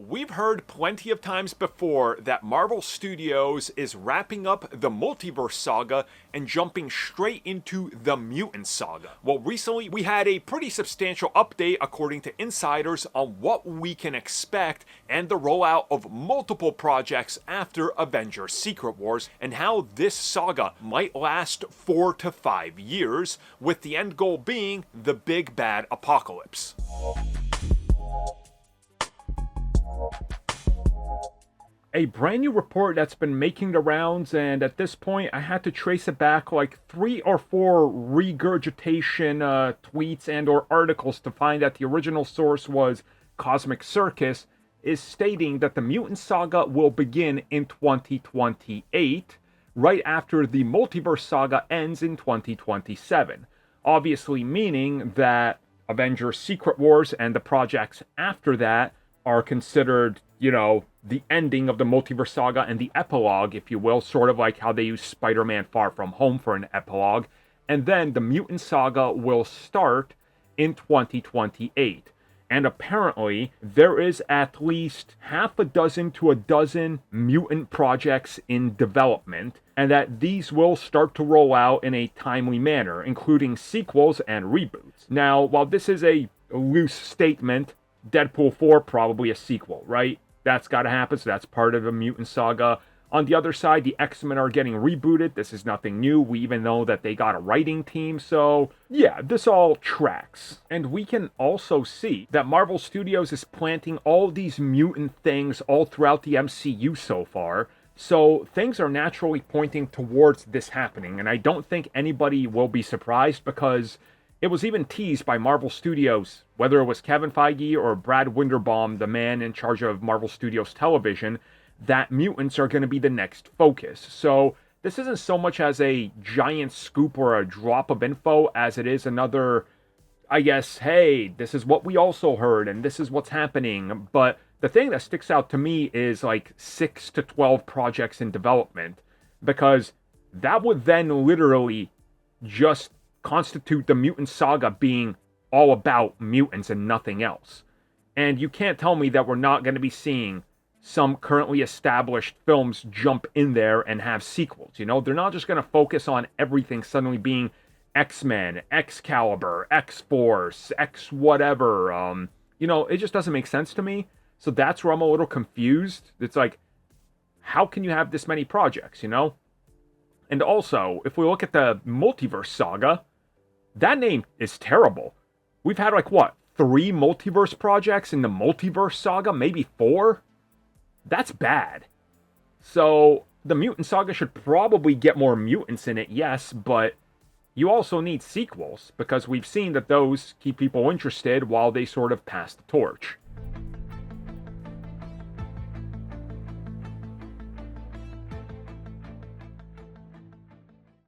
We've heard plenty of times before that Marvel Studios is wrapping up the Multiverse Saga and jumping straight into the Mutant Saga. Well, recently we had a pretty substantial update according to insiders on what we can expect and the rollout of multiple projects after Avengers Secret Wars and how this saga might last 4 to 5 years, with the end goal being the big bad apocalypse. A brand new report that's been making the rounds, and at this point I had to trace it back like 3 or 4 regurgitation tweets and or articles to find that the original source was Cosmic Circus, is stating that the Mutant Saga will begin in 2028, right after the Multiverse Saga ends in 2027. Obviously meaning that Avengers Secret Wars and the projects after that are considered, the ending of the Multiverse Saga and the epilogue, if you will, sort of like how they use Spider-Man Far From Home for an epilogue. And then the Mutant Saga will start in 2028. And apparently, there is at least half a dozen to a dozen mutant projects in development, and that these will start to roll out in a timely manner, including sequels and reboots. Now, while this is a loose statement, Deadpool 4 probably a sequel, right? That's got to happen, so that's part of a mutant saga. On the other side, the X-Men are getting rebooted. This is nothing new. We even know that they got a writing team, so yeah, this all tracks. And we can also see that Marvel Studios is planting all these mutant things all throughout the MCU so far, so things are naturally pointing towards this happening, and I don't think anybody will be surprised because it was even teased by Marvel Studios, whether it was Kevin Feige or Brad Winderbaum, the man in charge of Marvel Studios Television, that mutants are going to be the next focus. So this isn't so much as a giant scoop or a drop of info as it is another, I guess, hey, this is what we also heard and this is what's happening. But the thing that sticks out to me is like 6 to 12 projects in development, because that would then literally just constitute the Mutant Saga being all about mutants and nothing else. And you can't tell me that we're not going to be seeing some currently established films jump in there and have sequels. They're not just going to focus on everything suddenly being X-Men, Excalibur, X-Force, X whatever. It just doesn't make sense to me. So that's where I'm a little confused. It's like, how can you have this many projects, And also, if we look at the Multiverse Saga, that name is terrible. We've had 3 multiverse projects in the Multiverse Saga, maybe 4? That's bad. So, the Mutant Saga should probably get more mutants in it, yes, but you also need sequels, because we've seen that those keep people interested while they sort of pass the torch.